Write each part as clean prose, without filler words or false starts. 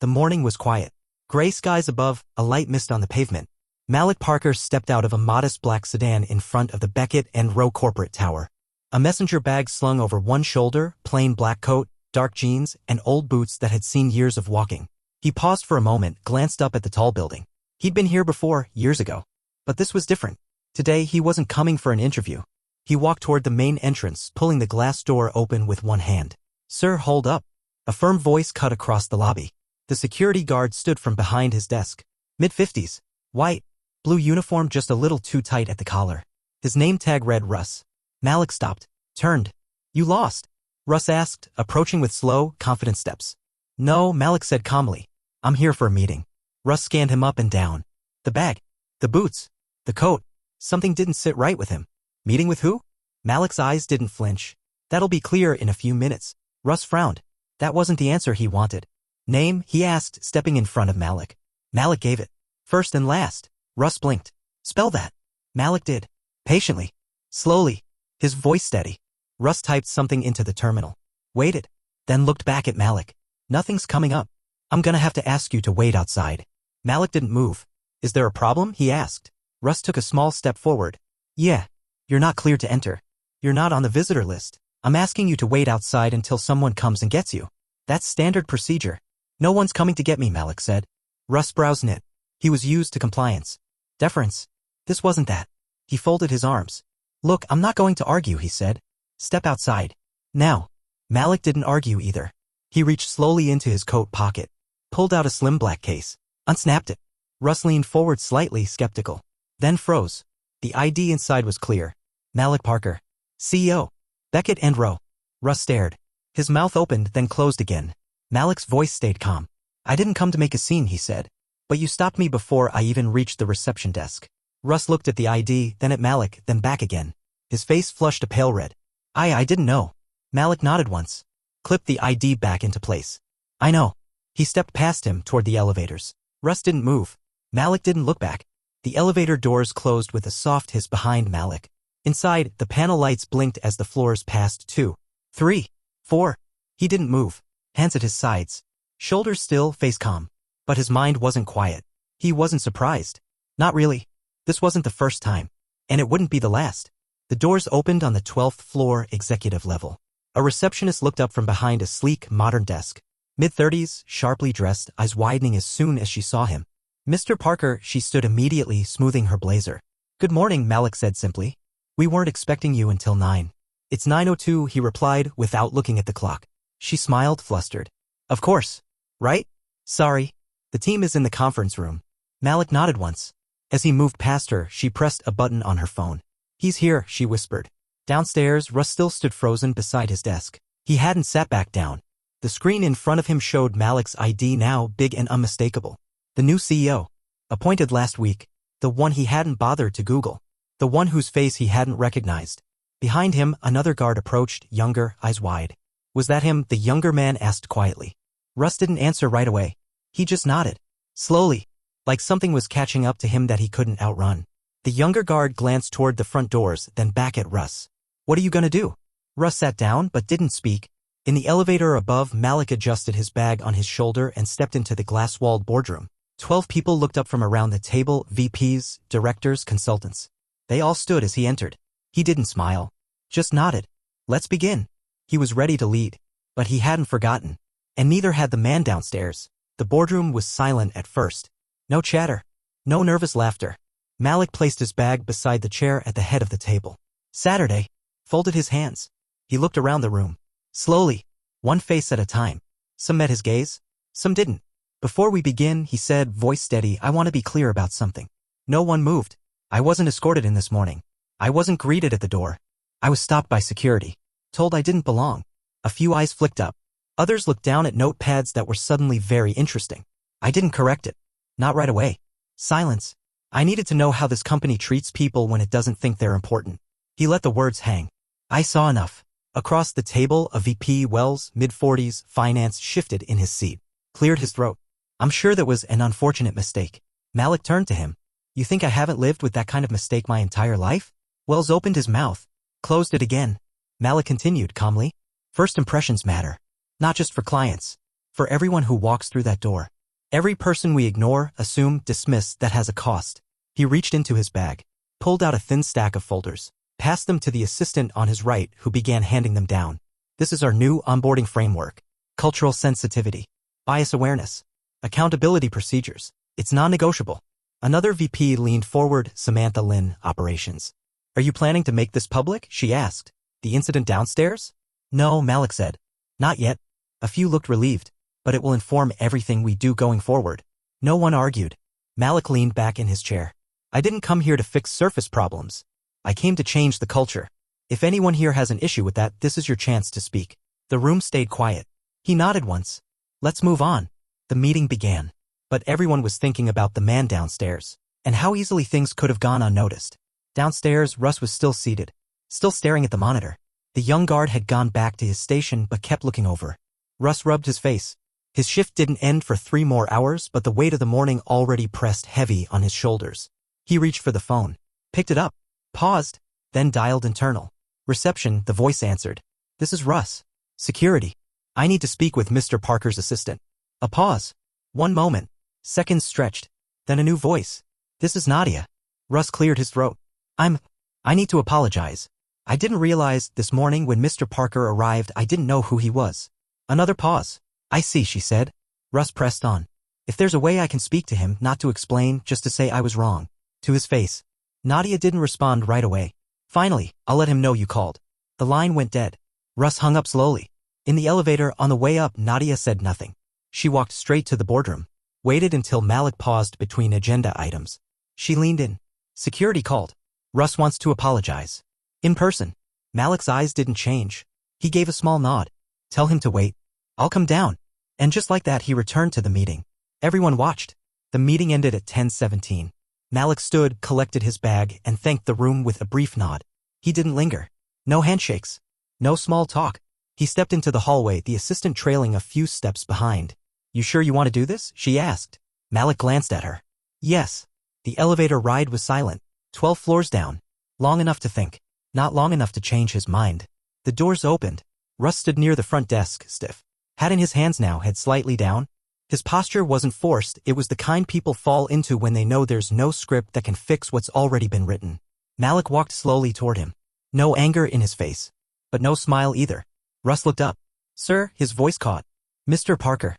The morning was quiet. Gray skies above, a light mist on the pavement. Malik Parker stepped out of a modest black sedan in front of the Beckett and Rowe corporate tower. A messenger bag slung over one shoulder, plain black coat, dark jeans, and old boots that had seen years of walking. He paused for a moment, glanced up at the tall building. He'd been here before, years ago. But this was different. Today he wasn't coming for an interview. He walked toward the main entrance, pulling the glass door open with one hand. "Sir, hold up." A firm voice cut across the lobby. The security guard stood from behind his desk. Mid-50s. White. Blue uniform just a little too tight at the collar. His name tag read Russ. Malik stopped. Turned. "You lost?" Russ asked, approaching with slow, confident steps. "No," Malik said calmly. "I'm here for a meeting." Russ scanned him up and down. The bag. The boots. The coat. Something didn't sit right with him. Meeting with who? Malik's eyes didn't flinch. "That'll be clear in a few minutes." Russ frowned. That wasn't the answer he wanted. "Name?" he asked, stepping in front of Malik. Malik gave it. "First and last." Russ blinked. "Spell that." Malik did. Patiently. Slowly. His voice steady. Russ typed something into the terminal. Waited. Then looked back at Malik. "Nothing's coming up. I'm gonna have to ask you to wait outside." Malik didn't move. "Is there a problem?" he asked. Russ took a small step forward. "Yeah. You're not clear to enter. You're not on the visitor list. I'm asking you to wait outside until someone comes and gets you. That's standard procedure." "No one's coming to get me," Malik said. Russ' brows knit. He was used to compliance. Deference. This wasn't that. He folded his arms. "Look, I'm not going to argue," he said. "Step outside. Now." Malik didn't argue either. He reached slowly into his coat pocket, pulled out a slim black case, unsnapped it. Russ leaned forward slightly, skeptical, then froze. The ID inside was clear. Malik Parker, CEO. Beckett and Rowe. Russ stared. His mouth opened, then closed again. Malik's voice stayed calm. "I didn't come to make a scene," he said. "But you stopped me before I even reached the reception desk." Russ looked at the ID, then at Malik, then back again. His face flushed a pale red. I didn't know." Malik nodded once. Clipped the ID back into place. "I know." He stepped past him toward the elevators. Russ didn't move. Malik didn't look back. The elevator doors closed with a soft hiss behind Malik. Inside, the panel lights blinked as the floors passed 2, 3, 4. He didn't move. Hands at his sides. Shoulders still, face calm. But his mind wasn't quiet. He wasn't surprised. Not really. This wasn't the first time. And it wouldn't be the last. The doors opened on the 12th floor, executive level. A receptionist looked up from behind a sleek, modern desk. Mid-30s, sharply dressed, eyes widening as soon as she saw him. "Mr. Parker," she stood immediately, smoothing her blazer. "Good morning," Malik said simply. "We weren't expecting you until 9. "It's 9:02, he replied, without looking at the clock. She smiled, flustered. "Of course. Right? Sorry. The team is in the conference room." Malik nodded once. As he moved past her, she pressed a button on her phone. "He's here," she whispered. Downstairs, Russ still stood frozen beside his desk. He hadn't sat back down. The screen in front of him showed Malik's ID now, big and unmistakable. The new CEO. Appointed last week. The one he hadn't bothered to Google. The one whose face he hadn't recognized. Behind him, another guard approached, younger, eyes wide. "Was that him?" the younger man asked quietly. Russ didn't answer right away. He just nodded. Slowly. Like something was catching up to him that he couldn't outrun. The younger guard glanced toward the front doors, then back at Russ. "What are you gonna do?" Russ sat down, but didn't speak. In the elevator above, Malik adjusted his bag on his shoulder and stepped into the glass-walled boardroom. 12 people looked up from around the table, VPs, directors, consultants. They all stood as he entered. He didn't smile. Just nodded. "Let's begin." He was ready to lead. But he hadn't forgotten. And neither had the man downstairs. The boardroom was silent at first. No chatter. No nervous laughter. Malik placed his bag beside the chair at the head of the table. "Saturday." Folded his hands. He looked around the room. Slowly. One face at a time. Some met his gaze. Some didn't. "Before we begin," he said, voice steady, "I want to be clear about something." No one moved. "I wasn't escorted in this morning. I wasn't greeted at the door. I was stopped by security. Told I didn't belong." A few eyes flicked up. Others looked down at notepads that were suddenly very interesting. "I didn't correct it. Not right away." Silence. "I needed to know how this company treats people when it doesn't think they're important." He let the words hang. "I saw enough." Across the table, a VP, Wells, mid-40s, finance, shifted in his seat. Cleared his throat. "I'm sure that was an unfortunate mistake." Malik turned to him. "You think I haven't lived with that kind of mistake my entire life?" Wells opened his mouth. Closed it again. Malik continued calmly. "First impressions matter. Not just for clients. For everyone who walks through that door. Every person we ignore, assume, dismiss that has a cost. He reached into his bag, pulled out a thin stack of folders, passed them to the assistant on his right who began handing them down. This is our new onboarding framework. Cultural sensitivity. Bias awareness. Accountability procedures. It's non-negotiable. Another VP leaned forward, Samantha Lynn, operations. Are you planning to make this public? She asked. The incident downstairs? No, Malik said. Not yet. A few looked relieved. But it will inform everything we do going forward. No one argued. Malik leaned back in his chair. I didn't come here to fix surface problems. I came to change the culture. If anyone here has an issue with that, this is your chance to speak. The room stayed quiet. He nodded once. Let's move on. The meeting began. But everyone was thinking about the man downstairs, and how easily things could have gone unnoticed. Downstairs, Russ was still seated, still staring at the monitor. The young guard had gone back to his station but kept looking over. Russ rubbed his face. His shift didn't end for 3 more hours, but the weight of the morning already pressed heavy on his shoulders. He reached for the phone, picked it up, paused, then dialed internal. Reception, the voice answered. This is Russ. Security. I need to speak with Mr. Parker's assistant. A pause. 1 moment. Seconds stretched. Then a new voice. This is Nadia. Russ cleared his throat. I need to apologize. I didn't realize this morning when Mr. Parker arrived I didn't know who he was. Another pause. I see, she said. Russ pressed on. If there's a way I can speak to him, not to explain, just to say I was wrong. To his face. Nadia didn't respond right away. Finally, I'll let him know you called. The line went dead. Russ hung up slowly. In the elevator on the way up, Nadia said nothing. She walked straight to the boardroom. Waited until Malik paused between agenda items. She leaned in. Security called. Russ wants to apologize. In person. Malik's eyes didn't change. He gave a small nod. Tell him to wait. I'll come down. And just like that he returned to the meeting. Everyone watched. The meeting ended at 10:17. Malik stood, collected his bag, and thanked the room with a brief nod. He didn't linger. No handshakes. No small talk. He stepped into the hallway, the assistant trailing a few steps behind. You sure you want to do this? She asked. Malik glanced at her. Yes. The elevator ride was silent. 12 floors down. Long enough to think. Not long enough to change his mind. The doors opened. Russ stood near the front desk, stiff. Hat in his hands now, head slightly down. His posture wasn't forced, it was the kind people fall into when they know there's no script that can fix what's already been written. Malik walked slowly toward him. No anger in his face. But no smile either. Russ looked up. Sir, his voice caught. Mr. Parker.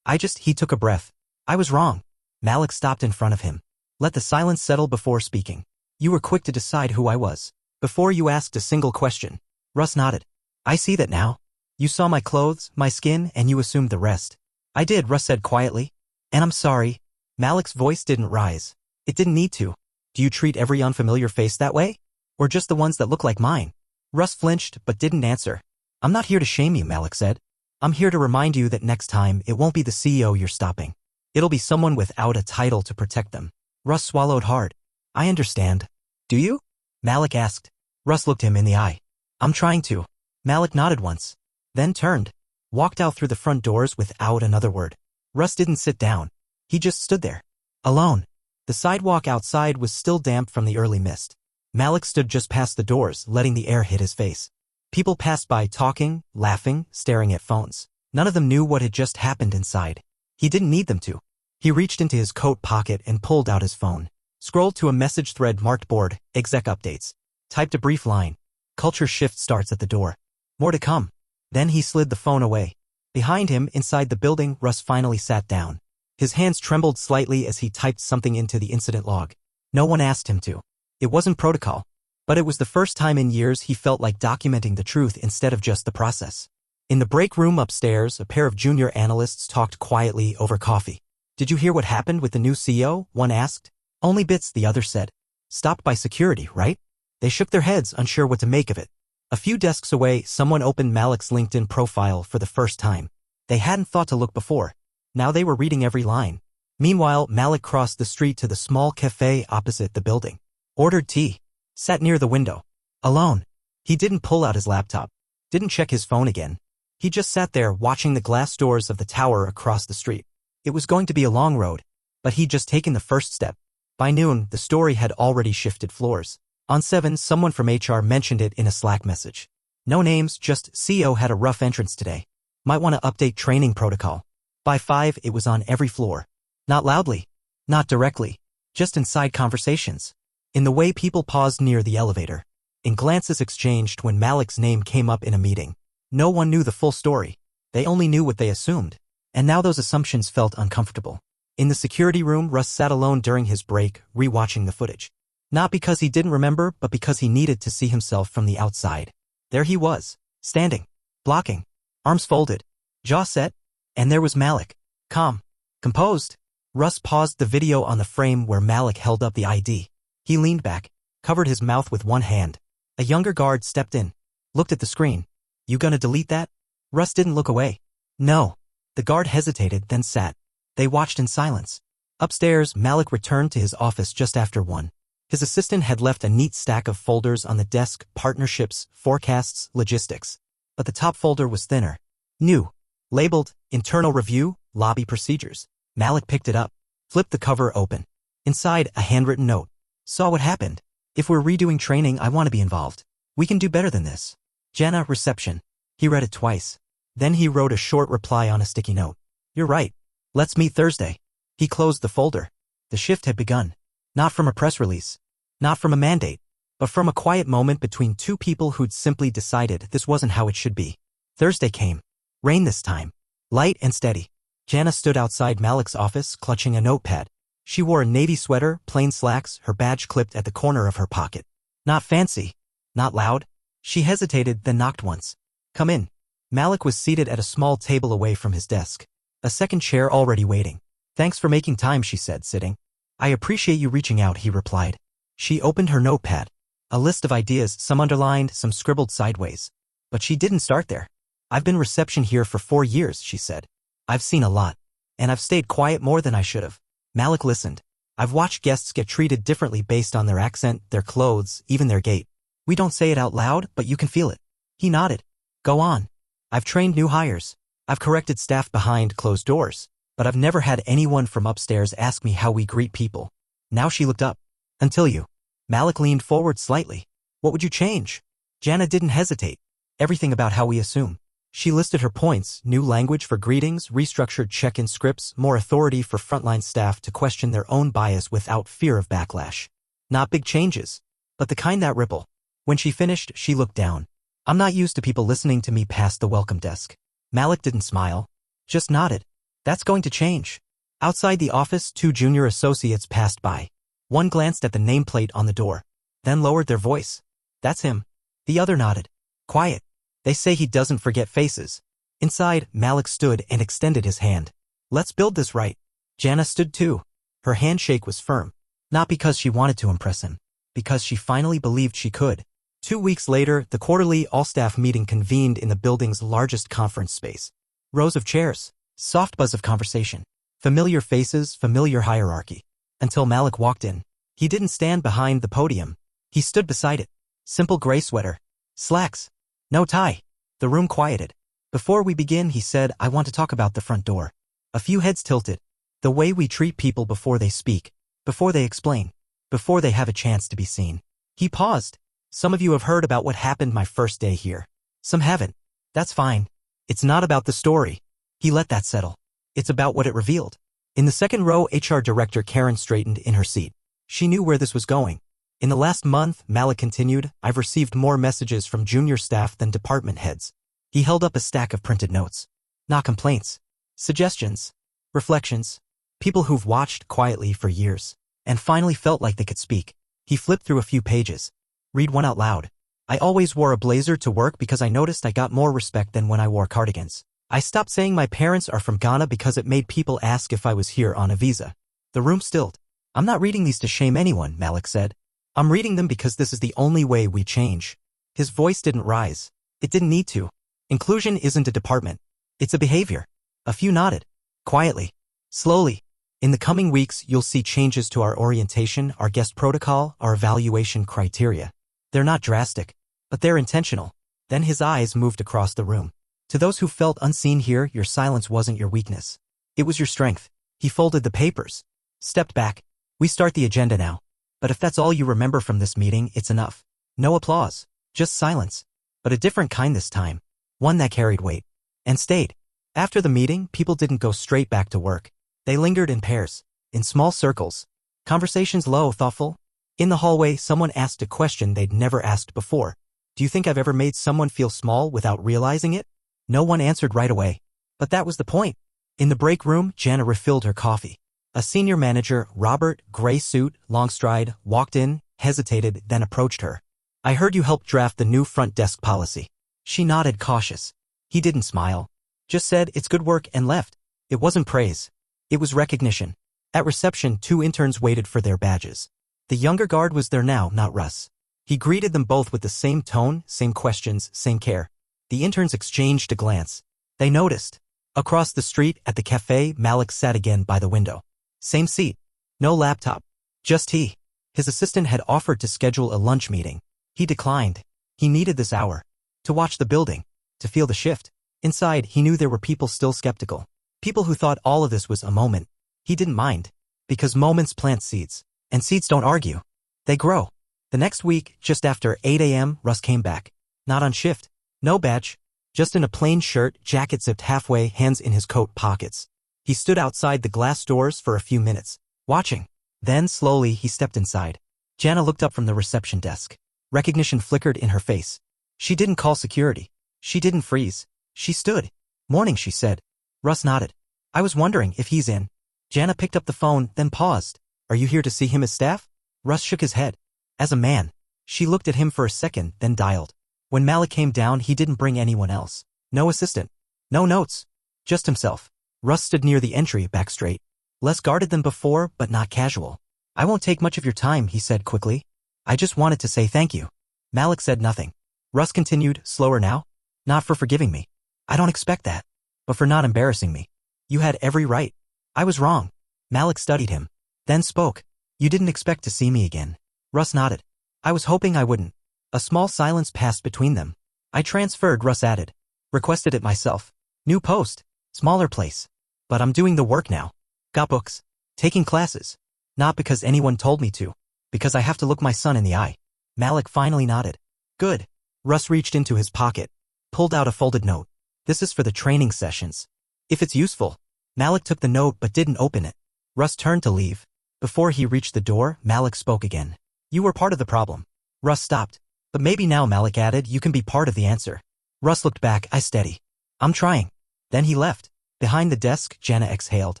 He took a breath. I was wrong. Malik stopped in front of him. Let the silence settle before speaking. You were quick to decide who I was. Before you asked a single question. Russ nodded. I see that now. You saw my clothes, my skin, and you assumed the rest. I did, Russ said quietly. And I'm sorry. Malik's voice didn't rise. It didn't need to. Do you treat every unfamiliar face that way? Or just the ones that look like mine? Russ flinched, but didn't answer. I'm not here to shame you, Malik said. I'm here to remind you that next time, it won't be the CEO you're stopping. It'll be someone without a title to protect them. Russ swallowed hard. I understand. Do you? Malik asked. Russ looked him in the eye. I'm trying to. Malik nodded once. Then turned. Walked out through the front doors without another word. Russ didn't sit down. He just stood there. Alone. The sidewalk outside was still damp from the early mist. Malik stood just past the doors, letting the air hit his face. People passed by talking, laughing, staring at phones. None of them knew what had just happened inside. He didn't need them to. He reached into his coat pocket and pulled out his phone. Scrolled to a message thread marked board, exec updates. Typed a brief line. Culture shift starts at the door. More to come. Then he slid the phone away. Behind him, inside the building, Russ finally sat down. His hands trembled slightly as he typed something into the incident log. No one asked him to. It wasn't protocol. But it was the first time in years he felt like documenting the truth instead of just the process. In the break room upstairs, a pair of junior analysts talked quietly over coffee. Did you hear what happened with the new CEO? One asked. Only bits, the other said. Stopped by security, right? They shook their heads, unsure what to make of it. A few desks away, someone opened Malik's LinkedIn profile for the first time. They hadn't thought to look before. Now they were reading every line. Meanwhile, Malik crossed the street to the small cafe opposite the building. Ordered tea. Sat near the window. Alone. He didn't pull out his laptop. Didn't check his phone again. He just sat there watching the glass doors of the tower across the street. It was going to be a long road. But he'd just taken the first step. By noon, the story had already shifted floors. On 7, someone from HR mentioned it in a Slack message. No names, just CEO had a rough entrance today. Might want to update training protocol. By 5, it was on every floor. Not loudly. Not directly. Just inside conversations. In the way people paused near the elevator. In glances exchanged when Malik's name came up in a meeting. No one knew the full story. They only knew what they assumed. And now those assumptions felt uncomfortable. In the security room, Russ sat alone during his break, rewatching the footage. Not because he didn't remember, but because he needed to see himself from the outside. There he was, standing, blocking, arms folded, jaw set, and there was Malik. Calm, composed. Russ paused the video on the frame where Malik held up the ID. He leaned back, covered his mouth with one hand. A younger guard stepped in, looked at the screen. You gonna delete that? Russ didn't look away. No. The guard hesitated, then sat. They watched in silence. Upstairs, Malik returned to his office just after 1. His assistant had left a neat stack of folders on the desk: partnerships, forecasts, logistics. But the top folder was thinner. New. Labeled, internal review, lobby procedures. Malik picked it up, flipped the cover open. Inside, a handwritten note. Saw what happened. If we're redoing training, I want to be involved. We can do better than this. Jana, reception. He read it twice. Then he wrote a short reply on a sticky note. You're right. Let's meet Thursday. He closed the folder. The shift had begun. Not from a press release. Not from a mandate. But from a quiet moment between two people who'd simply decided this wasn't how it should be. Thursday came. Rain this time. Light and steady. Jana stood outside Malik's office, clutching a notepad. She wore a navy sweater, plain slacks, her badge clipped at the corner of her pocket. Not fancy. Not loud. She hesitated, then knocked once. Come in. Malik was seated at a small table away from his desk. A second chair already waiting. Thanks for making time, she said, sitting. I appreciate you reaching out, he replied. She opened her notepad. A list of ideas, some underlined, some scribbled sideways. But she didn't start there. I've been reception here for 4 years, she said. I've seen a lot. And I've stayed quiet more than I should have. Malik listened. I've watched guests get treated differently based on their accent, their clothes, even their gait. We don't say it out loud, but you can feel it. He nodded. Go on. I've trained new hires. I've corrected staff behind closed doors. But I've never had anyone from upstairs ask me how we greet people. Now she looked up. Until you. Malik leaned forward slightly. What would you change? Jana didn't hesitate. Everything about how we assume. She listed her points: new language for greetings, restructured check-in scripts, more authority for frontline staff to question their own bias without fear of backlash. Not big changes, but the kind that ripple. When she finished, she looked down. I'm not used to people listening to me past the welcome desk. Malik didn't smile, just nodded. That's going to change. Outside the office, 2 junior associates passed by. One glanced at the nameplate on the door, then lowered their voice. That's him. The other nodded. Quiet. They say he doesn't forget faces. Inside, Malik stood and extended his hand. Let's build this right. Jana stood too. Her handshake was firm. Not because she wanted to impress him. Because she finally believed she could. 2 weeks later, the quarterly all-staff meeting convened in the building's largest conference space. Rows of chairs. Soft buzz of conversation. Familiar faces, familiar hierarchy. Until Malik walked in. He didn't stand behind the podium. He stood beside it. Simple gray sweater. Slacks. No tie. The room quieted. Before we begin, he said, I want to talk about the front door. A few heads tilted. The way we treat people before they speak. Before they explain. Before they have a chance to be seen. He paused. Some of you have heard about what happened my first day here. Some haven't. That's fine. It's not about the story. He let that settle. It's about what it revealed. In the second row, HR Director Karen straightened in her seat. She knew where this was going. In the last month, Malik continued, I've received more messages from junior staff than department heads. He held up a stack of printed notes. Not complaints. Suggestions. Reflections. People who've watched quietly for years and finally felt like they could speak. He flipped through a few pages. Read one out loud. I always wore a blazer to work because I noticed I got more respect than when I wore cardigans. I stopped saying my parents are from Ghana because it made people ask if I was here on a visa. The room stilled. I'm not reading these to shame anyone, Malik said. I'm reading them because this is the only way we change. His voice didn't rise. It didn't need to. Inclusion isn't a department. It's a behavior. A few nodded. Quietly. Slowly. In the coming weeks, you'll see changes to our orientation, our guest protocol, our evaluation criteria. They're not drastic, but they're intentional. Then his eyes moved across the room. To those who felt unseen here, your silence wasn't your weakness. It was your strength. He folded the papers. Stepped back. We start the agenda now. But if that's all you remember from this meeting, it's enough. No applause. Just silence. But a different kind this time. One that carried weight. And stayed. After the meeting, people didn't go straight back to work. They lingered in pairs, in small circles. Conversations low, thoughtful. In the hallway, someone asked a question they'd never asked before. Do you think I've ever made someone feel small without realizing it? No one answered right away. But that was the point. In the break room, Jana refilled her coffee. A senior manager, Robert, gray suit, long stride, walked in, hesitated, then approached her. I heard you helped draft the new front desk policy. She nodded, cautious. He didn't smile. Just said, it's good work, and left. It wasn't praise. It was recognition. At reception, 2 interns waited for their badges. The younger guard was there now, not Russ. He greeted them both with the same tone, same questions, same care. The interns exchanged a glance. They noticed. Across the street, at the cafe, Malik sat again by the window. Same seat. No laptop. Just he. His assistant had offered to schedule a lunch meeting. He declined. He needed this hour. To watch the building. To feel the shift. Inside, he knew there were people still skeptical. People who thought all of this was a moment. He didn't mind. Because moments plant seeds. And seeds don't argue. They grow. The next week, just after 8 a.m., Russ came back. Not on shift. No badge. Just in a plain shirt, jacket zipped halfway, hands in his coat pockets. He stood outside the glass doors for a few minutes, watching. Then, slowly, he stepped inside. Jana looked up from the reception desk. Recognition flickered in her face. She didn't call security. She didn't freeze. She stood. Morning, she said. Russ nodded. I was wondering if he's in. Jana picked up the phone, then paused. Are you here to see him as staff? Russ shook his head. As a man. She looked at him for a second, then dialed. When Malik came down, he didn't bring anyone else. No assistant. No notes. Just himself. Russ stood near the entry, back straight. Less guarded than before, but not casual. I won't take much of your time, he said quickly. I just wanted to say thank you. Malik said nothing. Russ continued, slower now. Not for forgiving me. I don't expect that. But for not embarrassing me. You had every right. I was wrong. Malik studied him. Then spoke. You didn't expect to see me again. Russ nodded. I was hoping I wouldn't. A small silence passed between them. I transferred, Russ added. Requested it myself. New post. Smaller place. But I'm doing the work now. Got books. Taking classes. Not because anyone told me to. Because I have to look my son in the eye. Malik finally nodded. Good. Russ reached into his pocket. Pulled out a folded note. This is for the training sessions. If it's useful. Malik took the note but didn't open it. Russ turned to leave. Before he reached the door, Malik spoke again. You were part of the problem. Russ stopped. But maybe now, Malik added, you can be part of the answer. Russ looked back, I steady. I'm trying. Then he left. Behind the desk, Jana exhaled.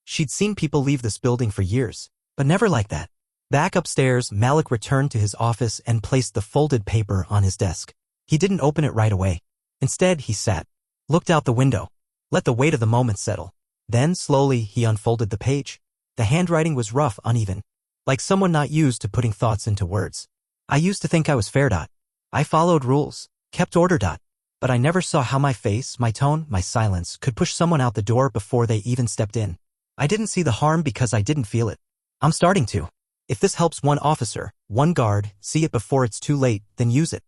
She'd seen people leave this building for years, but never like that. Back upstairs, Malik returned to his office and placed the folded paper on his desk. He didn't open it right away. Instead, he sat. Looked out the window. Let the weight of the moment settle. Then, slowly, he unfolded the page. The handwriting was rough, uneven. Like someone not used to putting thoughts into words. I used to think I was fair. I followed rules, kept order. But I never saw how my face, my tone, my silence could push someone out the door before they even stepped in. I didn't see the harm because I didn't feel it. I'm starting to. If this helps one officer, one guard, see it before it's too late, then use it.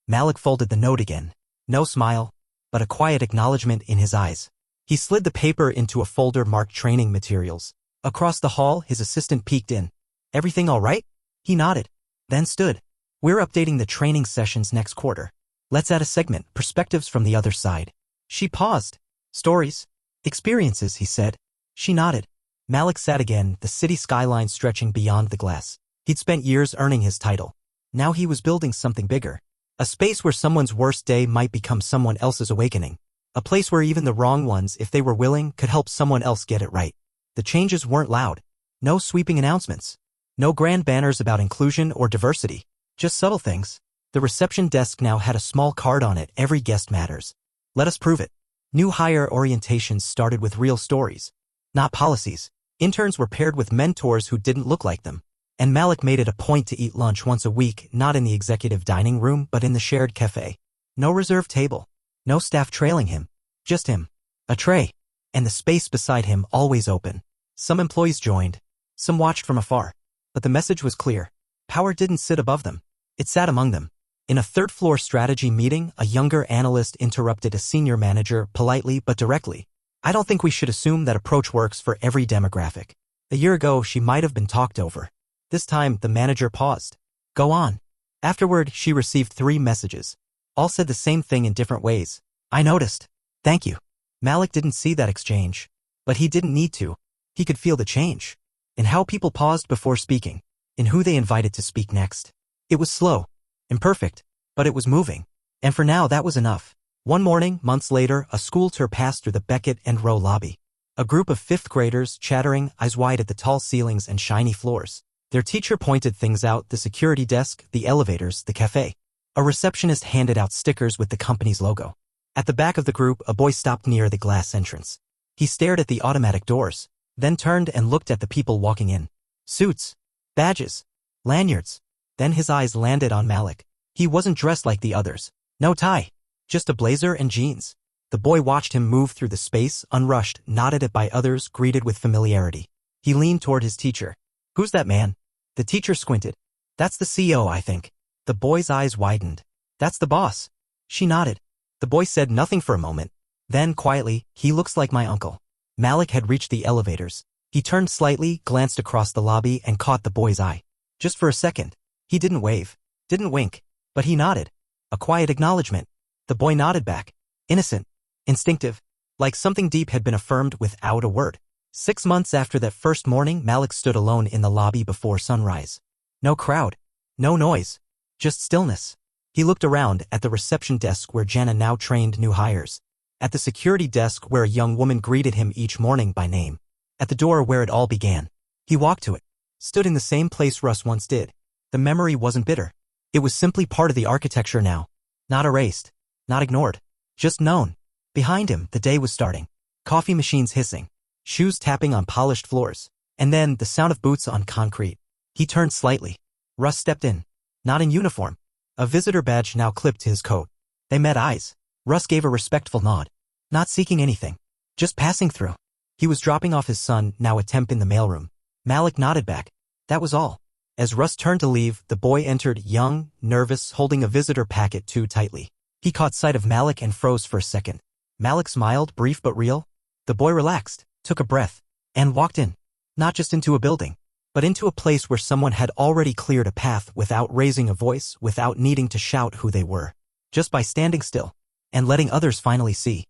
Malik folded the note again. No smile, but a quiet acknowledgement in his eyes. He slid the paper into a folder marked training materials. Across the hall, his assistant peeked in. Everything all right? He nodded. Then stood. We're updating the training sessions next quarter. Let's add a segment, perspectives from the other side. She paused. Stories. Experiences, he said. She nodded. Malik sat again, the city skyline stretching beyond the glass. He'd spent years earning his title. Now he was building something bigger. A space where someone's worst day might become someone else's awakening. A place where even the wrong ones, if they were willing, could help someone else get it right. The changes weren't loud. No sweeping announcements. No grand banners about inclusion or diversity. Just subtle things. The reception desk now had a small card on it, every guest matters. Let us prove it. New hire orientations started with real stories. Not policies. Interns were paired with mentors who didn't look like them. And Malik made it a point to eat lunch once a week, not in the executive dining room, but in the shared cafe. No reserved table. No staff trailing him. Just him. A tray. And the space beside him always open. Some employees joined. Some watched from afar. But the message was clear. Power didn't sit above them. It sat among them. In a third-floor strategy meeting, a younger analyst interrupted a senior manager politely but directly. I don't think we should assume that approach works for every demographic. A year ago, she might have been talked over. This time, the manager paused. Go on. Afterward, she received 3 messages. All said the same thing in different ways. I noticed. Thank you. Malik didn't see that exchange. But he didn't need to. He could feel the change. In how people paused before speaking. In who they invited to speak next. It was slow. Imperfect. But it was moving. And for now that was enough. One morning, months later, a school tour passed through the Beckett and Rowe lobby. A group of fifth graders chattering, eyes wide at the tall ceilings and shiny floors. Their teacher pointed things out, the security desk, the elevators, the cafe. A receptionist handed out stickers with the company's logo. At the back of the group, a boy stopped near the glass entrance. He stared at the automatic doors, then turned and looked at the people walking in. Suits, badges, lanyards. Then his eyes landed on Malik. He wasn't dressed like the others. No tie. Just a blazer and jeans. The boy watched him move through the space, unrushed, nodded at by others, greeted with familiarity. He leaned toward his teacher. Who's that man? The teacher squinted. That's the CEO, I think. The boy's eyes widened. That's the boss. She nodded. The boy said nothing for a moment. Then, quietly, he looks like my uncle. Malik had reached the elevators. He turned slightly, glanced across the lobby, and caught the boy's eye. Just for a second. He didn't wave. Didn't wink. But he nodded. A quiet acknowledgement. The boy nodded back. Innocent. Instinctive. Like something deep had been affirmed without a word. 6 months after that first morning, Malik stood alone in the lobby before sunrise. No crowd. No noise. Just stillness. He looked around at the reception desk where Jana now trained new hires. At the security desk where a young woman greeted him each morning by name. At the door where it all began. He walked to it. Stood in the same place Russ once did. The memory wasn't bitter. It was simply part of the architecture now. Not erased. Not ignored. Just known. Behind him, the day was starting. Coffee machines hissing. Shoes tapping on polished floors. And then, the sound of boots on concrete. He turned slightly. Russ stepped in. Not in uniform. A visitor badge now clipped to his coat. They met eyes. Russ gave a respectful nod. Not seeking anything. Just passing through. He was dropping off his son, now a temp in the mailroom. Malik nodded back. That was all. As Russ turned to leave, the boy entered, young, nervous, holding a visitor packet too tightly. He caught sight of Malik and froze for a second. Malik smiled, brief but real. The boy relaxed, took a breath, and walked in. Not just into a building, but into a place where someone had already cleared a path without raising a voice, without needing to shout who they were. Just by standing still, and letting others finally see.